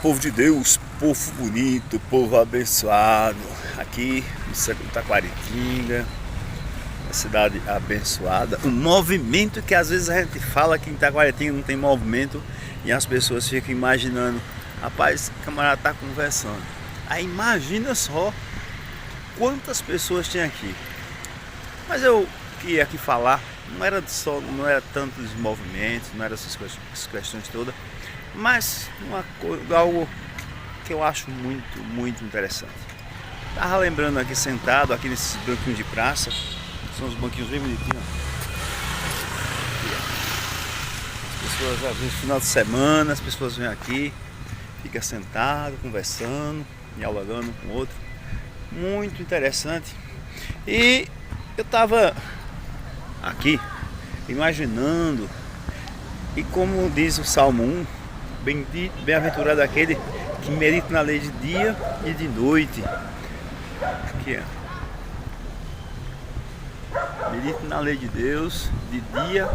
Povo de Deus, povo bonito, povo abençoado, aqui no centro de Taquaritinga, uma cidade abençoada. Um movimento que às vezes a gente fala que em Taquaritinga não tem movimento e as pessoas ficam imaginando, rapaz, o camarada está conversando. Aí imagina só quantas pessoas tem aqui. Mas eu queria aqui falar, não era tanto dos movimentos, não era essas questões todas, mas algo que eu acho muito interessante. Estava lembrando aqui, sentado aqui nesses banquinhos de praça, são os banquinhos bem bonitinhos. As pessoas, às vezes, no final de semana, as pessoas vêm aqui, ficam sentadas, conversando, dialogando um com o outro. Muito interessante. E eu estava aqui imaginando, e como diz o Salmo 1, bem-aventurado aquele que medita na lei de dia e de noite. Aqui, ó. Medita na lei de Deus de dia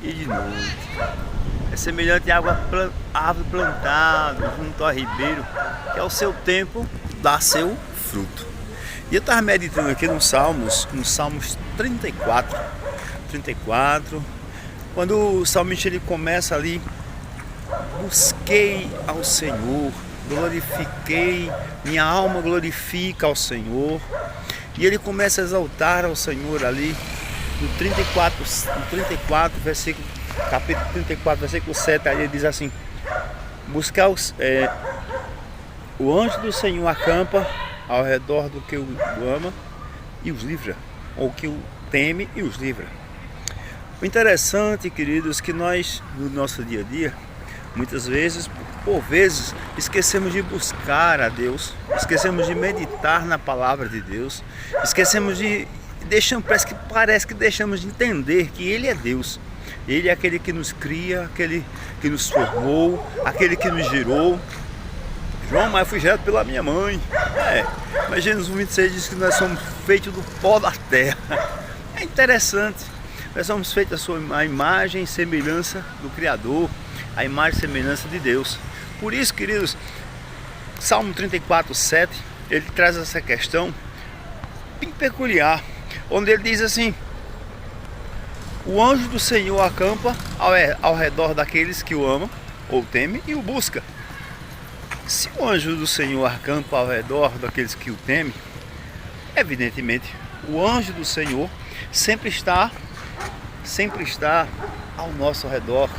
e de noite. É semelhante a árvore plantada junto a ribeiro, que ao seu tempo dá seu fruto. E eu estava meditando aqui nos Salmos 34, quando o salmista ele começa ali: busquei ao Senhor, glorifiquei, minha alma glorifica ao Senhor. E ele começa a exaltar ao Senhor ali no 34, capítulo 34, versículo 7, aí ele diz assim: buscar o anjo do Senhor acampa ao redor do que o ama e os livra, ou que o teme e os livra. O interessante, queridos, que nós, no nosso dia a dia, muitas vezes, por vezes, esquecemos de buscar a Deus, esquecemos de meditar na palavra de Deus, esquecemos parece que deixamos de entender que Ele é Deus. Ele é aquele que nos cria, aquele que nos formou, aquele que nos gerou. João, mas eu fui gerado pela minha mãe. Mas Gênesis 26 diz que nós somos feitos do pó da terra. É interessante. Nós somos feitos à imagem e semelhança do Criador, a imagem e semelhança de Deus. Por isso, queridos, Salmo 34, 7, ele traz essa questão bem peculiar, onde ele diz assim: o anjo do Senhor acampa ao redor daqueles que o amam ou temem e o busca. Se o anjo do Senhor acampa ao redor daqueles que o temem, evidentemente o anjo do Senhor sempre está ao nosso redor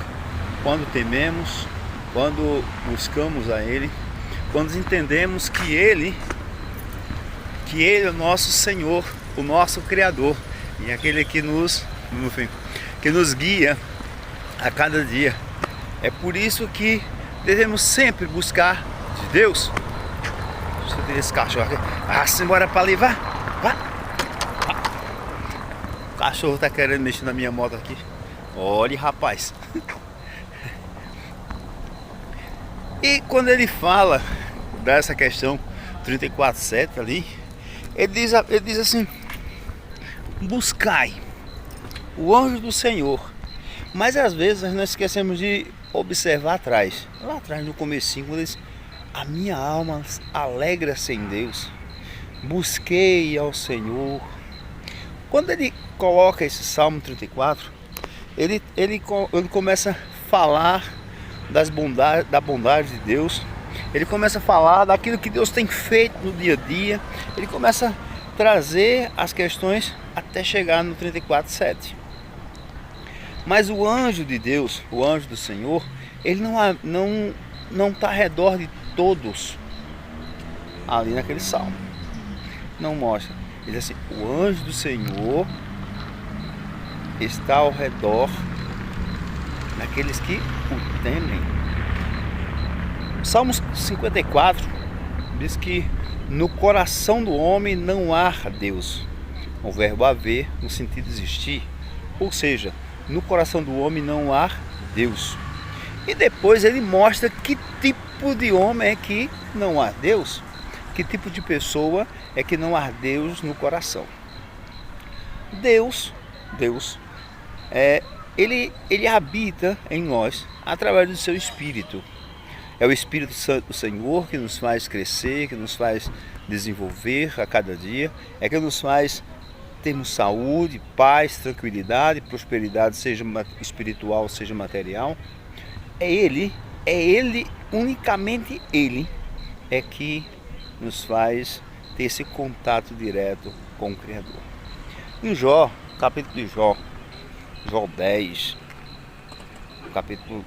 quando tememos, quando buscamos a Ele, quando entendemos que Ele é o nosso Senhor, o nosso Criador, e aquele que nos guia a cada dia. É por isso que devemos sempre buscar de Deus. Deixa eu ter esse cachorro aqui. Simbora para ali, vá. O cachorro tá querendo mexer na minha moto aqui. Olha, rapaz. E quando ele fala dessa questão 34:7 ali, ele diz assim: buscai o anjo do Senhor. Mas às vezes nós esquecemos de observar atrás. Lá atrás no comecinho, quando ele diz: a minha alma alegra-se em Deus, busquei ao Senhor. Quando ele coloca esse Salmo 34, ele começa a falar da bondade de Deus. Ele começa a falar daquilo que Deus tem feito no dia a dia. Ele começa a trazer as questões até chegar no 34:7. Mas o anjo de Deus, o anjo do Senhor, ele não está ao redor de todos ali naquele salmo. Não mostra. Ele diz assim: o anjo do Senhor está ao redor daqueles que o temem. Salmos 54 diz que no coração do homem não há Deus. O verbo haver no sentido de existir. Ou seja, no coração do homem não há Deus. E depois ele mostra que tipo de homem é que não há Deus. Que tipo de pessoa é que não há Deus no coração. Deus, ele habita em nós através do seu Espírito. É o Espírito Santo do Senhor que nos faz crescer, que nos faz desenvolver a cada dia, é que nos faz termos saúde, paz, tranquilidade, prosperidade, seja espiritual, seja material. É Ele, unicamente Ele, é que nos faz ter esse contato direto com o Criador. Em Jó, capítulo de Jó 10, capítulo,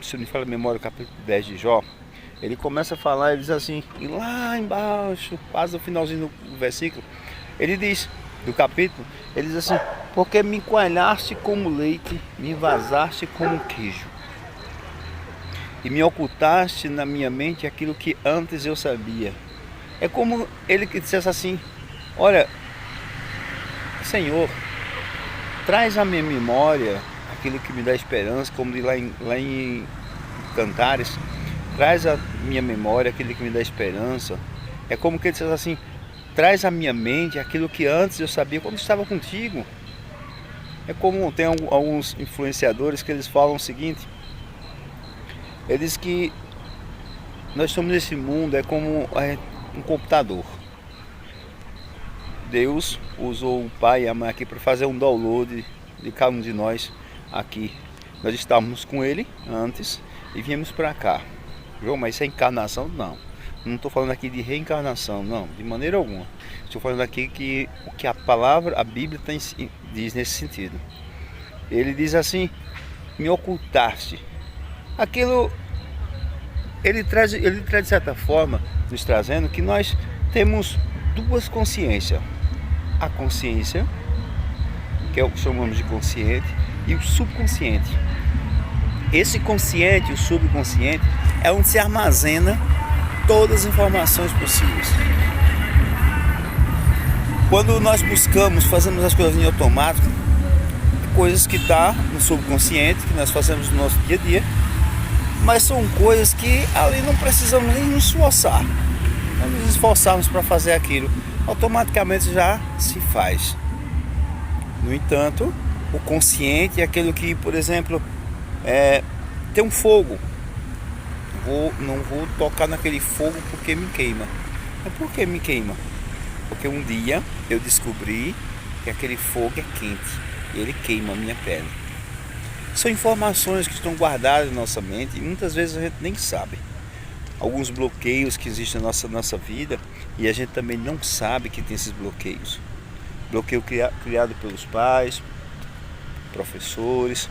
se não me falha a memória, capítulo 10 de Jó, ele começa a falar, ele diz assim, e lá embaixo, quase no finalzinho do versículo, ele diz, do capítulo, ele diz assim, porque me coalhaste como leite, me vazaste como queijo, e me ocultaste na minha mente aquilo que antes eu sabia. É como ele que dissesse assim, olha, Senhor, traz à minha memória aquilo que me dá esperança, como diz lá em Cantares, traz à minha memória aquilo que me dá esperança. É como que ele dissesse assim, traz à minha mente aquilo que antes eu sabia quando estava contigo. É como tem alguns influenciadores que eles falam o seguinte, eles que nós estamos nesse mundo, é como um computador. Deus usou o pai e a mãe aqui para fazer um download de cada um de nós aqui. Nós estávamos com ele antes e viemos para cá. João, mas isso é encarnação? Não estou falando aqui de reencarnação, não, de maneira alguma. Estou falando aqui que o que a palavra, a Bíblia diz nesse sentido. Ele diz assim, me ocultaste. Aquilo, ele traz de certa forma, nos trazendo que nós temos duas consciências. A consciência, que é o que chamamos de consciente, e o subconsciente. Esse consciente, o subconsciente, é onde se armazena todas as informações possíveis. Quando nós buscamos, fazemos as coisas em automático, coisas que estão no subconsciente, que nós fazemos no nosso dia a dia, mas são coisas que ali não precisamos nem nos esforçar. Nós nos esforçarmos para fazer aquilo, automaticamente já se faz. No entanto, o consciente é aquilo que, por exemplo, tem um fogo. Não vou tocar naquele fogo porque me queima. Mas por que me queima? Porque um dia eu descobri que aquele fogo é quente e ele queima a minha pele. São informações que estão guardadas na nossa mente e muitas vezes a gente nem sabe. Alguns bloqueios que existem na nossa vida e a gente também não sabe que tem esses bloqueios. Bloqueio criado pelos pais, professores,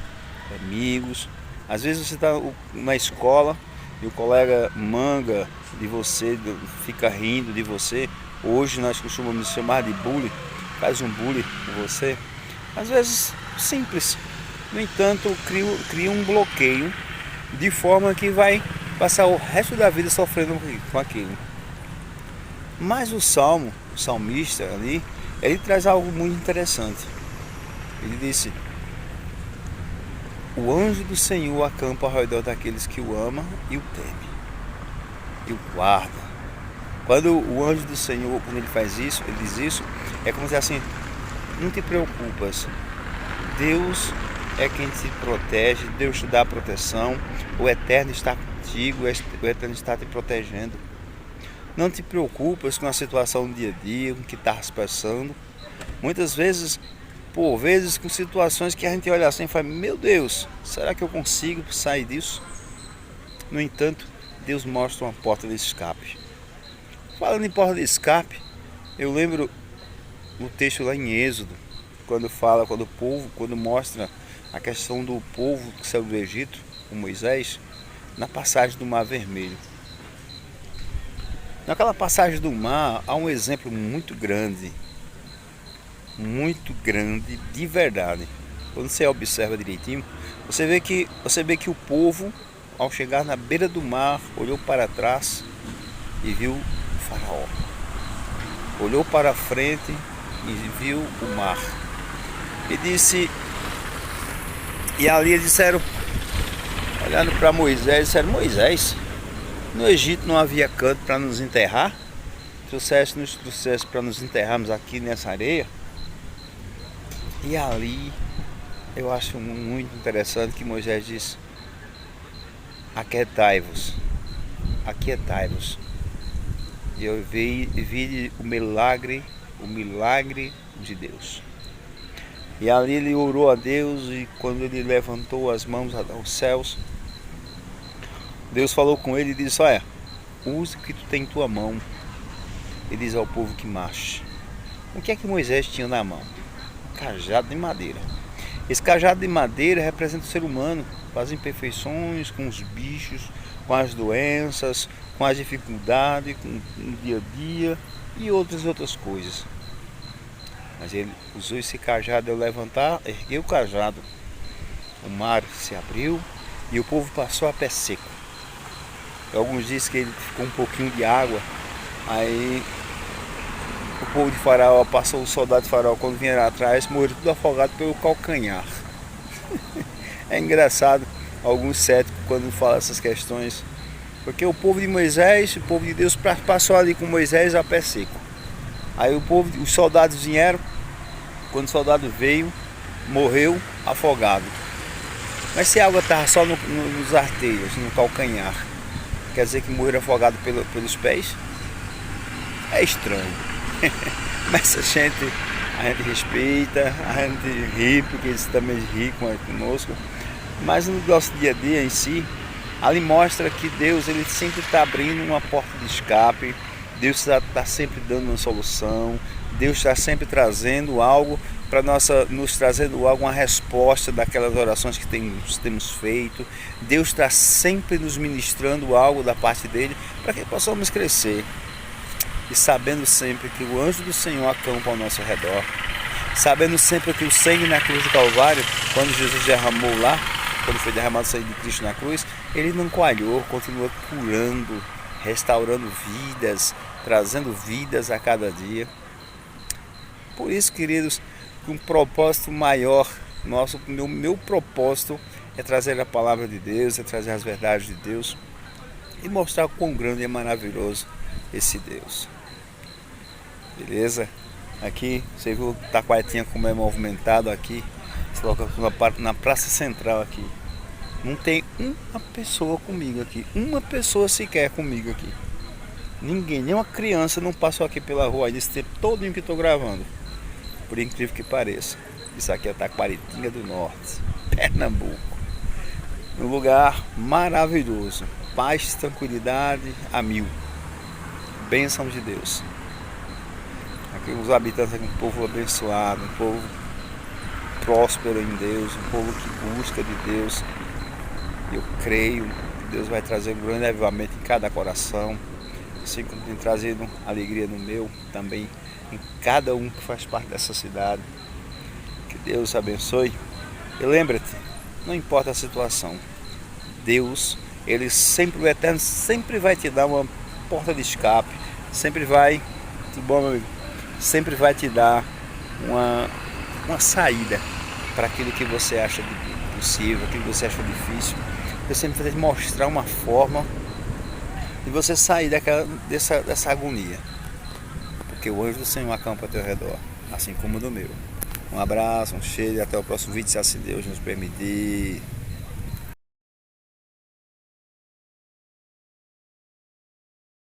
amigos. Às vezes você está na escola e o colega manga de você, fica rindo de você. Hoje nós costumamos chamar de bullying, faz um bullying com você. Às vezes simples. No entanto, cria um bloqueio de forma que vai passar o resto da vida sofrendo com aquilo. Mas o salmista ali, ele traz algo muito interessante. Ele disse, o anjo do Senhor acampa ao redor daqueles que o amam e o temem, e o guarda. Quando o anjo do Senhor, quando ele faz isso, ele diz isso, é como se assim, não te preocupas, Deus é quem te protege, Deus te dá a proteção, o Eterno está contigo, o Eterno está te protegendo. Não te preocupas com a situação do dia a dia, com o que está se passando. Muitas vezes, por vezes, com situações que a gente olha assim e fala, meu Deus, será que eu consigo sair disso? No entanto, Deus mostra uma porta de escape. Falando em porta de escape, eu lembro o texto lá em Êxodo, quando mostra a questão do povo que saiu do Egito, com Moisés, na passagem do Mar Vermelho. Naquela passagem do mar há um exemplo muito grande de verdade. Quando você observa direitinho, você vê que o povo, ao chegar na beira do mar, olhou para trás e viu o faraó. Olhou para frente e viu o mar. E ali eles disseram, olhando para Moisés, disseram, Moisés, no Egito não havia canto para nos enterrar? Trouxesse para nos enterrarmos aqui nessa areia? E ali eu acho muito interessante que Moisés diz, aquietai-vos aquietai-vos. E eu vi o milagre de Deus. E ali ele orou a Deus, e quando ele levantou as mãos aos céus, Deus falou com ele e disse: olha, use o que tu tem em tua mão. E diz ao povo que marche. O que é que Moisés tinha na mão? Um cajado de madeira. Esse cajado de madeira representa o ser humano, com as imperfeições, com os bichos, com as doenças, com as dificuldades, com o dia a dia e outras coisas. Mas ele usou esse cajado ao levantar, ergueu o cajado. O mar se abriu e o povo passou a pé seco. Alguns dizem que ele ficou um pouquinho de água. Aí o povo de Faraó passou, o soldado de Faraó, quando vieram atrás, morreu tudo afogado pelo calcanhar. É engraçado alguns céticos quando falam essas questões, porque o povo de Moisés, o povo de Deus passou ali com Moisés a pé seco. Aí os soldados vieram, quando o soldado veio, morreu afogado. Mas se a água estava só nos arteios, no calcanhar, quer dizer que morreram afogados pelos pés? É estranho. Mas a gente respeita, a gente ri, porque eles também ri conosco. Mas no nosso dia a dia em si, ali mostra que Deus ele sempre está abrindo uma porta de escape, Deus está sempre dando uma solução, Deus está sempre trazendo algo para nos trazendo alguma resposta daquelas orações que temos feito. Deus está sempre nos ministrando algo da parte dele para que possamos crescer. E sabendo sempre que o anjo do Senhor acampa ao nosso redor. Sabendo sempre que o sangue na cruz do Calvário, quando Jesus derramou lá, quando foi derramado o sangue de Cristo na cruz, ele não coalhou, continua curando, restaurando vidas, trazendo vidas a cada dia. Por isso, queridos, que um propósito maior nosso, meu propósito é trazer a palavra de Deus, é trazer as verdades de Deus e mostrar o quão grande e maravilhoso esse Deus. Beleza? Aqui, você viu o Taquaritinga como é movimentado aqui, na praça central aqui. Não tem uma pessoa comigo aqui, uma pessoa sequer comigo aqui. Ninguém, nem uma criança não passou aqui pela rua nesse tempo todinho que estou gravando. Por incrível que pareça. Isso aqui é Taquaritinga do Norte, Pernambuco. Um lugar maravilhoso. Paz, tranquilidade a mil. Bênção de Deus. Aqui os habitantes aqui, um povo abençoado, um povo próspero em Deus, um povo que busca de Deus. Eu creio que Deus vai trazer um grande avivamento em cada coração, assim como tem trazido alegria no meu, também em cada um que faz parte dessa cidade. Que Deus abençoe. E lembra-te, não importa a situação, Deus, Ele sempre, o Eterno, sempre vai te dar uma porta de escape, sempre vai, tudo bom, meu amigo? Sempre vai te dar uma saída para aquilo que você acha possível, aquilo que você acha difícil. Ele sempre vai te mostrar uma forma de você sair dessa agonia, porque o anjo do Senhor acampa ao teu redor, assim como o do meu. Um abraço, um cheiro e até o próximo vídeo, se assim Deus nos permitir.